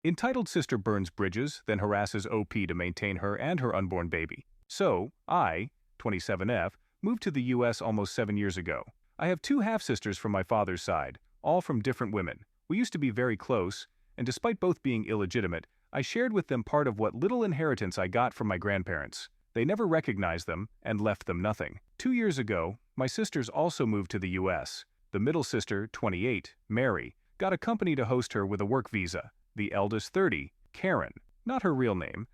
Entitled sister burns bridges, then harasses OP to maintain her and her unborn baby. So, I, 27F, moved to the US almost 7 years ago. I have two half-sisters from my father's side, all from different women. We used to be very close, and despite both being illegitimate, I shared with them part of what little inheritance I got from my grandparents. They never recognized them and left them nothing. 2 years ago, my sisters also moved to the US. The middle sister, 28, Mary, got a company to host her with a work visa. The eldest, 30, Karen, not her real name,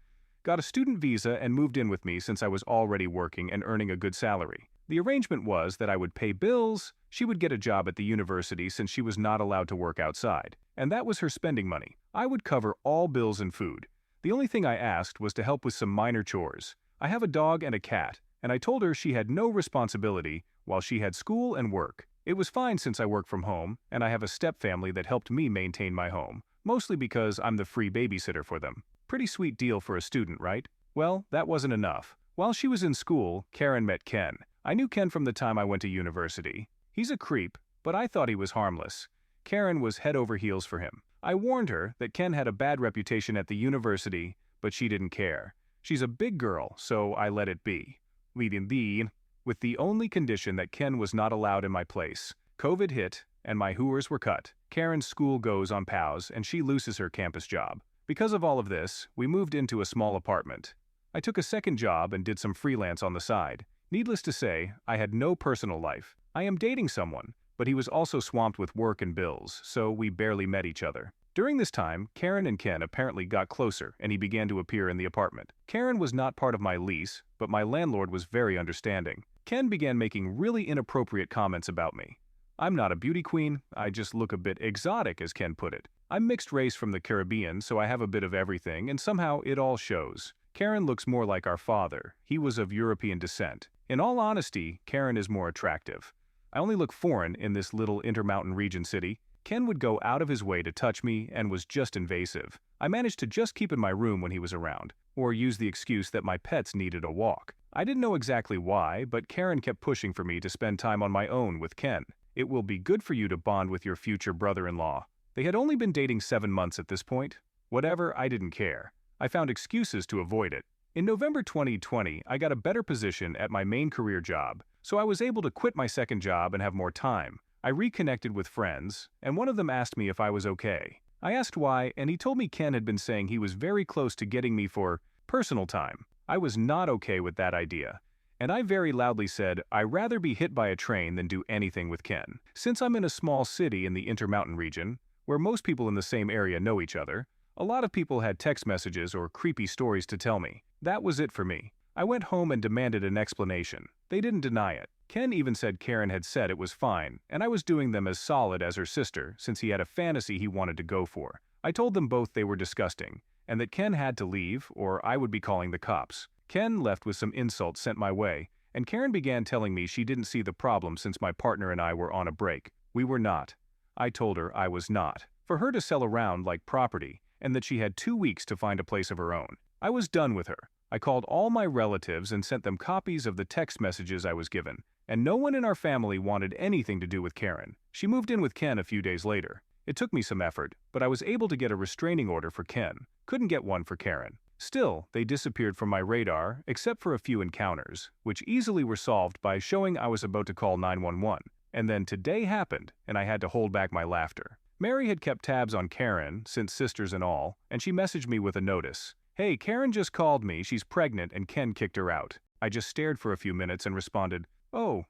got a student visa and moved in with me since I was already working and earning a good salary. The arrangement was that I would pay bills, she would get a job at the university since she was not allowed to work outside, and that was her spending money. I would cover all bills and food. The only thing I asked was to help with some minor chores. I have a dog and a cat, and I told her she had no responsibility while she had school and work. It was fine since I work from home, and I have a step-family that helped me maintain my home, mostly because I'm the free babysitter for them. Pretty sweet deal for a student, right? Well, that wasn't enough. While she was in school, Karen met Ken. I knew Ken from the time I went to university. He's a creep, but I thought he was harmless. Karen was head over heels for him. I warned her that Ken had a bad reputation at the university, but she didn't care. She's a big girl, so I let it be. With the only condition that Ken was not allowed in my place. COVID hit, and my hooers were cut. Karen's school goes on pause, and she loses her campus job. Because of all of this, we moved into a small apartment. I took a second job and did some freelance on the side. Needless to say, I had no personal life. I am dating someone, but he was also swamped with work and bills, so we barely met each other. During this time, Karen and Ken apparently got closer, and he began to appear in the apartment. Karen was not part of my lease, but my landlord was very understanding. Ken began making really inappropriate comments about me. I'm not a beauty queen, I just look a bit exotic, as Ken put it. I'm mixed race from the Caribbean, so I have a bit of everything, and somehow it all shows. Karen looks more like our father. He was of European descent. In all honesty, Karen is more attractive. I only look foreign in this little intermountain region city. Ken would go out of his way to touch me and was just invasive. I managed to just keep in my room when he was around, or use the excuse that my pets needed a walk. I didn't know exactly why, but Karen kept pushing for me to spend time on my own with Ken. It will be good for you to bond with your future brother-in-law. They had only been dating 7 months at this point. Whatever, I didn't care. I found excuses to avoid it. In November 2020, I got a better position at my main career job, so I was able to quit my second job and have more time. I reconnected with friends, and one of them asked me if I was okay. I asked why, and he told me Ken had been saying he was very close to getting me for personal time. I was not okay with that idea, and I very loudly said I'd rather be hit by a train than do anything with Ken. Since I'm in a small city in the Intermountain region, where most people in the same area know each other, a lot of people had text messages or creepy stories to tell me. That was it for me. I went home and demanded an explanation. They didn't deny it. Ken even said Karen had said it was fine, and I was doing them as solid as her sister since he had a fantasy he wanted to go for. I told them both they were disgusting, and that Ken had to leave or I would be calling the cops. Ken left with some insults sent my way, and Karen began telling me she didn't see the problem since my partner and I were on a break. We were not. I told her I was not. For her to sell around like property, and that she had 2 weeks to find a place of her own. I was done with her. I called all my relatives and sent them copies of the text messages I was given, and no one in our family wanted anything to do with Karen. She moved in with Ken a few days later. It took me some effort, but I was able to get a restraining order for Ken. Couldn't get one for Karen. Still, they disappeared from my radar, except for a few encounters, which easily were solved by showing I was about to call 911. And then today happened, and I had to hold back my laughter. Mary had kept tabs on Karen, since sisters and all, and she messaged me with a notice. Hey, Karen just called me, she's pregnant and Ken kicked her out. I just stared for a few minutes and responded, oh,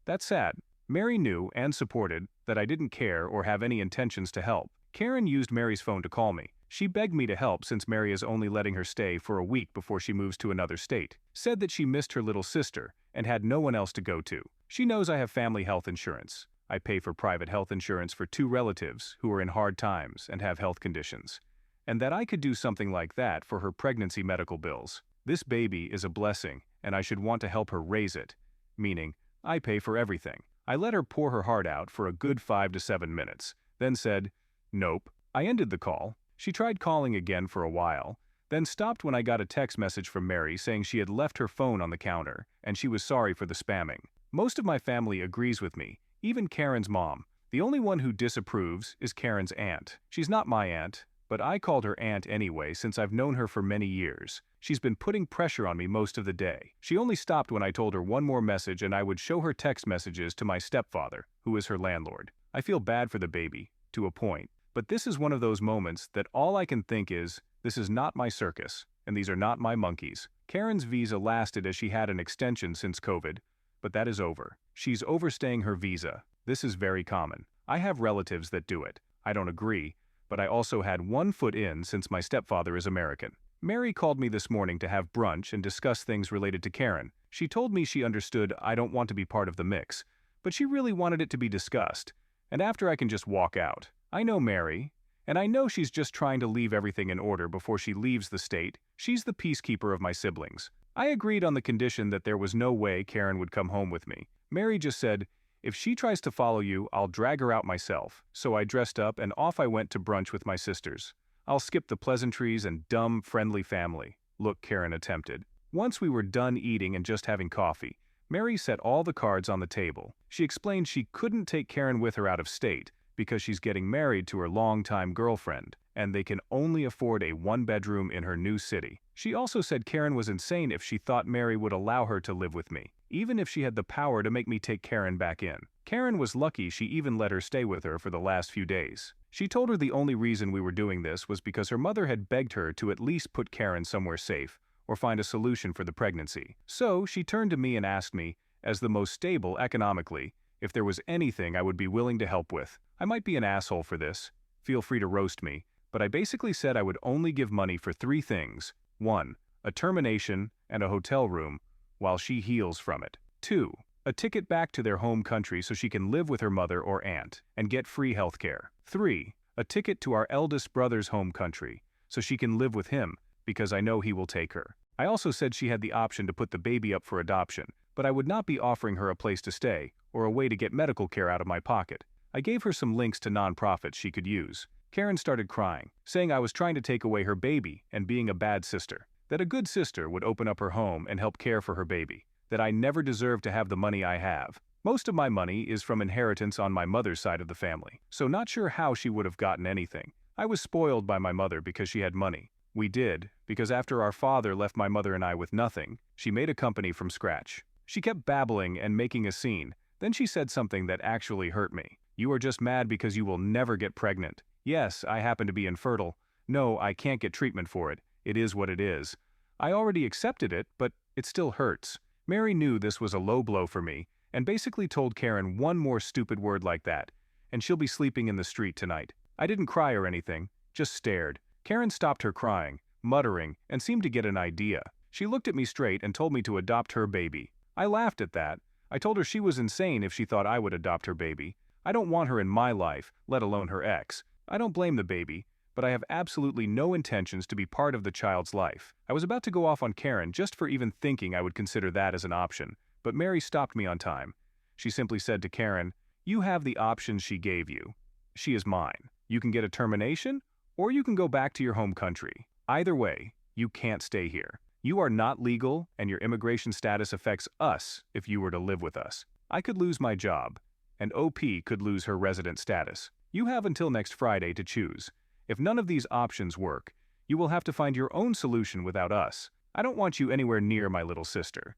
that's sad. Mary knew and supported that I didn't care or have any intentions to help. Karen used Mary's phone to call me. She begged me to help since Mary is only letting her stay for a week before she moves to another state. Said that she missed her little sister and had no one else to go to. She knows I have family health insurance. I pay for private health insurance for 2 relatives who are in hard times and have health conditions. And that I could do something like that for her pregnancy medical bills. This baby is a blessing, and I should want to help her raise it. Meaning, I pay for everything. I let her pour her heart out for a good 5 to 7 minutes, then said, nope. I ended the call. She tried calling again for a while, then stopped when I got a text message from Mary saying she had left her phone on the counter, and she was sorry for the spamming. Most of my family agrees with me, even Karen's mom. The only one who disapproves is Karen's aunt. She's not my aunt, but I called her aunt anyway since I've known her for many years. She's been putting pressure on me most of the day. She only stopped when I told her one more message and I would show her text messages to my stepfather, who is her landlord. I feel bad for the baby, to a point, but this is one of those moments that all I can think is, this is not my circus, and these are not my monkeys. Karen's visa lasted as she had an extension since COVID, but that is over. She's overstaying her visa. This is very common. I have relatives that do it. I don't agree, but I also had one foot in since my stepfather is American. Mary called me this morning to have brunch and discuss things related to Karen. She told me she understood I don't want to be part of the mix, but she really wanted it to be discussed. And after I can just walk out. I know Mary, and I know she's just trying to leave everything in order before she leaves the state. She's the peacekeeper of my siblings. I agreed on the condition that there was no way Karen would come home with me. Mary just said, if she tries to follow you, I'll drag her out myself. So I dressed up and off I went to brunch with my sisters. I'll skip the pleasantries and dumb, friendly family look Karen attempted. Once we were done eating and just having coffee, Mary set all the cards on the table. She explained she couldn't take Karen with her out of state because she's getting married to her longtime girlfriend, and they can only afford a one-bedroom in her new city. She also said Karen was insane if she thought Mary would allow her to live with me, even if she had the power to make me take Karen back in. Karen was lucky she even let her stay with her for the last few days. She told her the only reason we were doing this was because her mother had begged her to at least put Karen somewhere safe or find a solution for the pregnancy. So she turned to me and asked me, as the most stable economically, if there was anything I would be willing to help with. I might be an asshole for this. Feel free to roast me, but I basically said I would only give money for 3 things. 1. A termination and a hotel room while she heals from it. 2. A ticket back to their home country so she can live with her mother or aunt and get free health care. 3. A ticket to our eldest brother's home country so she can live with him because I know he will take her. I also said she had the option to put the baby up for adoption, but I would not be offering her a place to stay or a way to get medical care out of my pocket. I gave her some links to nonprofits she could use. Karen started crying, saying I was trying to take away her baby and being a bad sister, that a good sister would open up her home and help care for her baby, that I never deserved to have the money I have. Most of my money is from inheritance on my mother's side of the family, so not sure how she would have gotten anything. I was spoiled by my mother because she had money. We did, because after our father left my mother and I with nothing, she made a company from scratch. She kept babbling and making a scene. Then she said something that actually hurt me. You are just mad because you will never get pregnant. Yes, I happen to be infertile. No, I can't get treatment for it. It is what it is. I already accepted it, but it still hurts. Mary knew this was a low blow for me, and basically told Karen one more stupid word like that, and she'll be sleeping in the street tonight. I didn't cry or anything, just stared. Karen stopped her crying, muttering, and seemed to get an idea. She looked at me straight and told me to adopt her baby. I laughed at that. I told her she was insane if she thought I would adopt her baby. I don't want her in my life, let alone her ex. I don't blame the baby, but I have absolutely no intentions to be part of the child's life. I was about to go off on Karen just for even thinking I would consider that as an option, but Mary stopped me on time. She simply said to Karen, "You have the options she gave you. She is mine. You can get a termination, or you can go back to your home country. Either way, you can't stay here. You are not legal, and your immigration status affects us if you were to live with us. I could lose my job, and OP could lose her resident status. You have until next Friday to choose. If none of these options work, you will have to find your own solution without us. I don't want you anywhere near my little sister.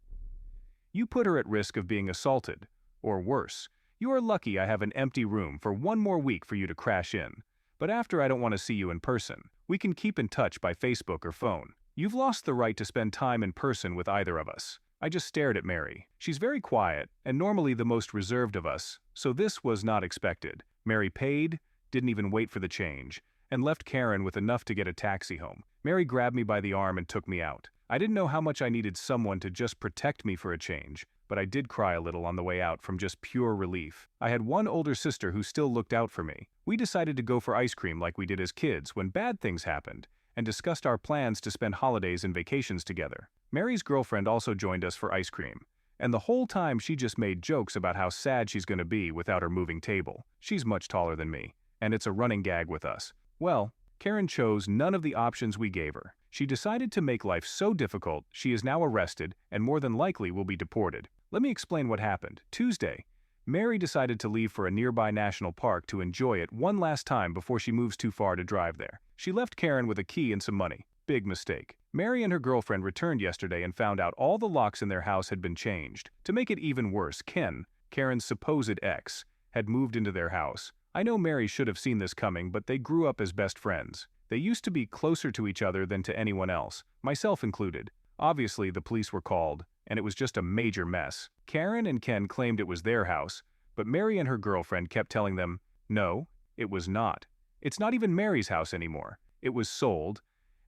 You put her at risk of being assaulted, or worse. You are lucky I have an empty room for 1 more week for you to crash in. But after I don't want to see you in person. We can keep in touch by Facebook or phone. You've lost the right to spend time in person with either of us." I just stared at Mary. She's very quiet, and normally the most reserved of us, so this was not expected. Mary paid, didn't even wait for the change, and left Karen with enough to get a taxi home. Mary grabbed me by the arm and took me out. I didn't know how much I needed someone to just protect me for a change, but I did cry a little on the way out from just pure relief. I had one older sister who still looked out for me. We decided to go for ice cream like we did as kids when bad things happened, and discussed our plans to spend holidays and vacations together. Mary's girlfriend also joined us for ice cream, and the whole time she just made jokes about how sad she's going to be without her moving table. She's much taller than me, and it's a running gag with us. Well, Karen chose none of the options we gave her. She decided to make life so difficult she is now arrested and more than likely will be deported. Let me explain what happened. Tuesday, Mary decided to leave for a nearby national park to enjoy it one last time before she moves too far to drive there. She left Karen with a key and some money. Big mistake. Mary and her girlfriend returned yesterday and found out all the locks in their house had been changed. To make it even worse, Ken, Karen's supposed ex, had moved into their house. I know Mary should have seen this coming, but they grew up as best friends. They used to be closer to each other than to anyone else, myself included. Obviously, the police were called, and it was just a major mess. Karen and Ken claimed it was their house, but Mary and her girlfriend kept telling them, no, it was not. It's not even Mary's house anymore. It was sold,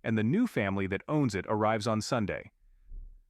and the new family that owns it arrives on Sunday.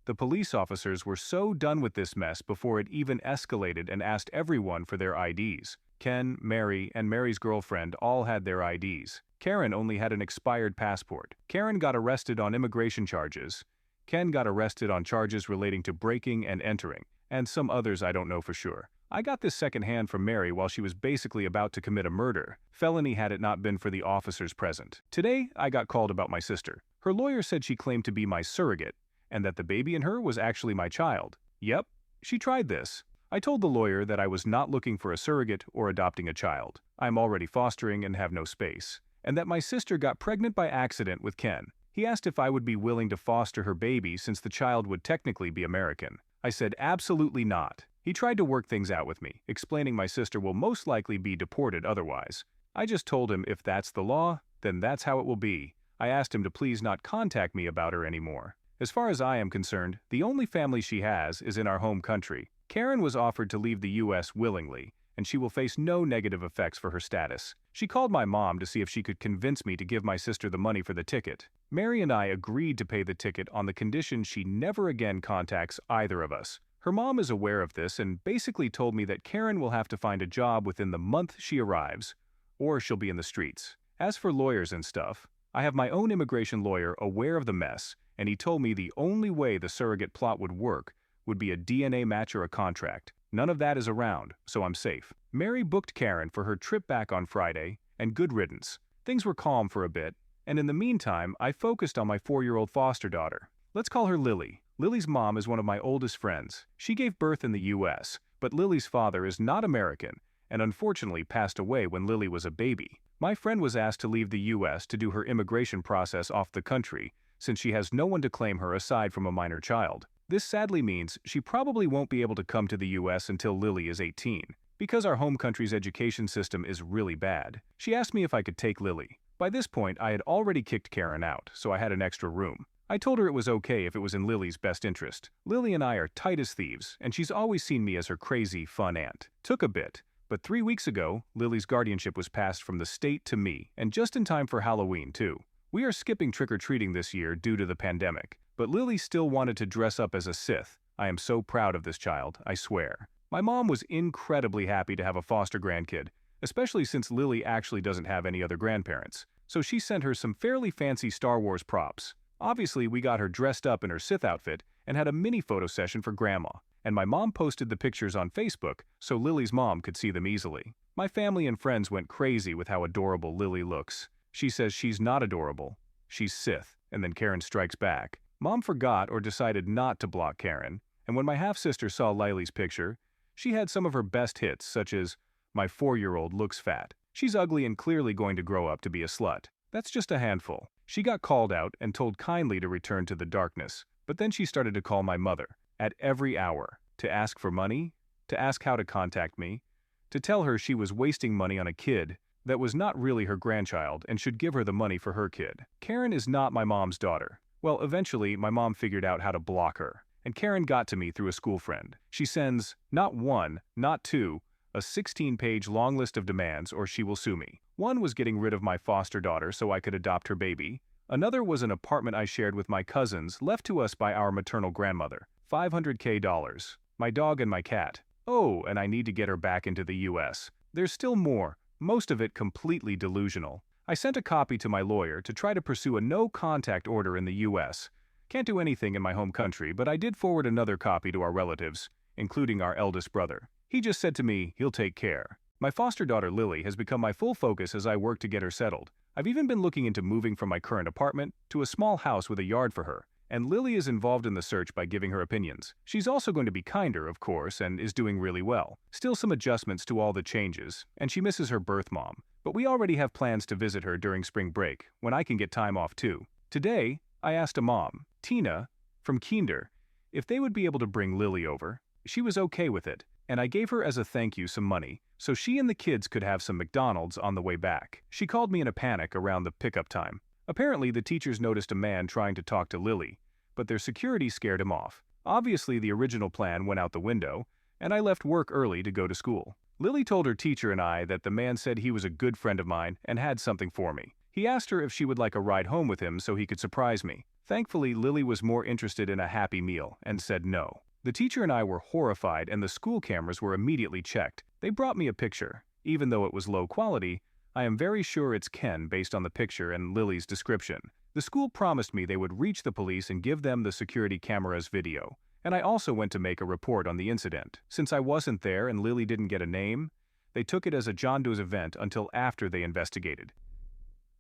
The police officers were so done with this mess before it even escalated and asked everyone for their IDs. Ken, Mary, and Mary's girlfriend all had their IDs. Karen only had an expired passport. Karen got arrested on immigration charges. Ken got arrested on charges relating to breaking and entering, and some others I don't know for sure. I got this secondhand from Mary while she was basically about to commit a murder. Felony had it not been for the officers present. Today, I got called about my sister. Her lawyer said she claimed to be my surrogate, and that the baby in her was actually my child. Yep, she tried this. I told the lawyer that I was not looking for a surrogate or adopting a child. I'm already fostering and have no space. And that my sister got pregnant by accident with Ken. He asked if I would be willing to foster her baby since the child would technically be American. I said absolutely not. He tried to work things out with me, explaining my sister will most likely be deported otherwise. I just told him if that's the law, then that's how it will be. I asked him to please not contact me about her anymore. As far as I am concerned, the only family she has is in our home country. Karen was offered to leave the U.S. willingly, and she will face no negative effects for her status. She called my mom to see if she could convince me to give my sister the money for the ticket. Mary and I agreed to pay the ticket on the condition she never again contacts either of us. Her mom is aware of this and basically told me that Karen will have to find a job within the month she arrives, or she'll be in the streets. As for lawyers and stuff, I have my own immigration lawyer aware of the mess, and he told me the only way the surrogate plot would work would be a DNA match or a contract. None of that is around, so I'm safe. Mary booked Karen for her trip back on Friday, and good riddance. Things were calm for a bit, and in the meantime, I focused on my 4-year-old foster daughter. Let's call her Lily. Lily's mom is one of my oldest friends. She gave birth in the U.S., but Lily's father is not American, and unfortunately passed away when Lily was a baby. My friend was asked to leave the U.S. to do her immigration process off the country, since she has no one to claim her aside from a minor child. This sadly means she probably won't be able to come to the U.S. until Lily is 18, because our home country's education system is really bad. She asked me if I could take Lily. By this point, I had already kicked Karen out, so I had an extra room. I told her it was okay if it was in Lily's best interest. Lily and I are tight as thieves, and she's always seen me as her crazy, fun aunt. Took a bit, but 3 weeks ago, Lily's guardianship was passed from the state to me, and just in time for Halloween, too. We are skipping trick-or-treating this year due to the pandemic, but Lily still wanted to dress up as a Sith. I am so proud of this child, I swear. My mom was incredibly happy to have a foster grandkid, especially since Lily actually doesn't have any other grandparents, so she sent her some fairly fancy Star Wars props. Obviously, we got her dressed up in her Sith outfit and had a mini photo session for Grandma, and my mom posted the pictures on Facebook so Lily's mom could see them easily. My family and friends went crazy with how adorable Lily looks. She says she's not adorable, she's Sith, and then Karen strikes back. Mom forgot or decided not to block Karen, and when my half-sister saw Lily's picture, she had some of her best hits, such as, "My 4-year-old looks fat. She's ugly and clearly going to grow up to be a slut." That's just a handful. She got called out and told kindly to return to the darkness, but then she started to call my mother, at every hour, to ask for money, to ask how to contact me, to tell her she was wasting money on a kid that was not really her grandchild and should give her the money for her kid. Karen is not my mom's daughter. Well, eventually, my mom figured out how to block her, and Karen got to me through a school friend. She sends, not one, not two, a 16-page long list of demands or she will sue me. One was getting rid of my foster daughter so I could adopt her baby. Another was an apartment I shared with my cousins left to us by our maternal grandmother. $500K. My dog and my cat. Oh, and I need to get her back into the U.S. There's still more, most of it completely delusional. I sent a copy to my lawyer to try to pursue a no-contact order in the U.S. Can't do anything in my home country, but I did forward another copy to our relatives, including our eldest brother. He just said to me, he'll take care. My foster daughter Lily has become my full focus as I work to get her settled. I've even been looking into moving from my current apartment to a small house with a yard for her, and Lily is involved in the search by giving her opinions. She's also going to be kinder, of course, and is doing really well. Still some adjustments to all the changes, and she misses her birth mom, but we already have plans to visit her during spring break, when I can get time off too. Today, I asked a mom, Tina, from Kinder, if they would be able to bring Lily over. She was okay with it, and I gave her as a thank you some money, so she and the kids could have some McDonald's on the way back. She called me in a panic around the pickup time. Apparently, the teachers noticed a man trying to talk to Lily, but their security scared him off. Obviously, the original plan went out the window, and I left work early to go to school. Lily told her teacher and I that the man said he was a good friend of mine and had something for me. He asked her if she would like a ride home with him so he could surprise me. Thankfully, Lily was more interested in a happy meal and said no. The teacher and I were horrified, and the school cameras were immediately checked. They brought me a picture. Even though it was low quality, I am very sure it's Ken based on the picture and Lily's description. The school promised me they would reach the police and give them the security camera's video, and I also went to make a report on the incident. Since I wasn't there and Lily didn't get a name, they took it as a John Doe's event until after they investigated.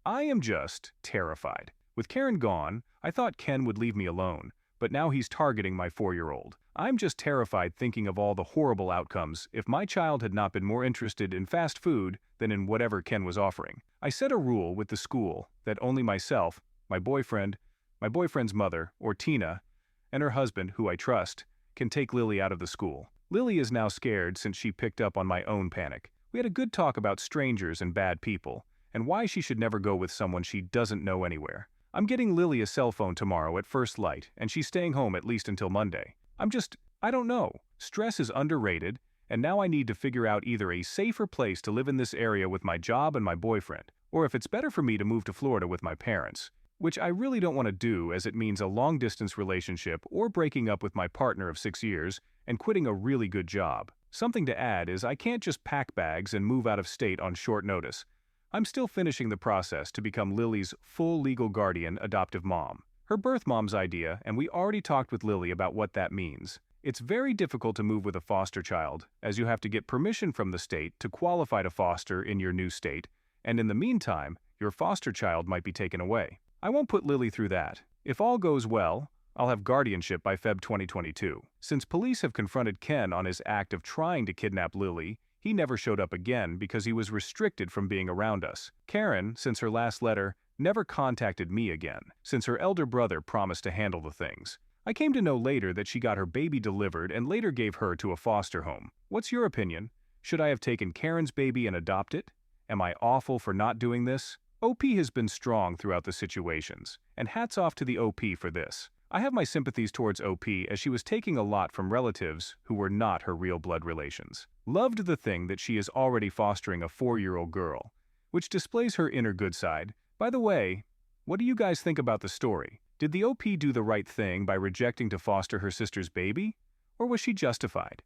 I am just terrified. With Karen gone, I thought Ken would leave me alone, but now he's targeting my 4-year-old. I'm just terrified thinking of all the horrible outcomes if my child had not been more interested in fast food than in whatever Ken was offering. I set a rule with the school that only myself, my boyfriend's mother, or Tina, and her husband, who I trust, can take Lily out of the school. Lily is now scared since she picked up on my own panic. We had a good talk about strangers and bad people, and why she should never go with someone she doesn't know anywhere. I'm getting Lily a cell phone tomorrow at first light, and she's staying home at least until Monday. I don't know. Stress is underrated, and now I need to figure out either a safer place to live in this area with my job and my boyfriend, or if it's better for me to move to Florida with my parents, which I really don't want to do as it means a long-distance relationship or breaking up with my partner of 6 years and quitting a really good job. Something to add is I can't just pack bags and move out of state on short notice. I'm still finishing the process to become Lily's full legal guardian adoptive mom. Her birth mom's idea, and we already talked with Lily about what that means. It's very difficult to move with a foster child, as you have to get permission from the state to qualify to foster in your new state, and in the meantime, your foster child might be taken away. I won't put Lily through that. If all goes well, I'll have guardianship by Feb 2022. Since police have confronted Ken on his act of trying to kidnap Lily, he never showed up again because he was restricted from being around us. Karen, since her last letter, never contacted me again, since her elder brother promised to handle the things. I came to know later that she got her baby delivered and later gave her to a foster home. What's your opinion? Should I have taken Karen's baby and adopt it? Am I awful for not doing this? OP has been strong throughout the situations, and hats off to the OP for this. I have my sympathies towards OP as she was taking a lot from relatives who were not her real blood relations. Loved the thing that she is already fostering a 4-year-old girl, which displays her inner good side. By the way, what do you guys think about the story? Did the OP do the right thing by rejecting to foster her sister's baby? Or was she justified?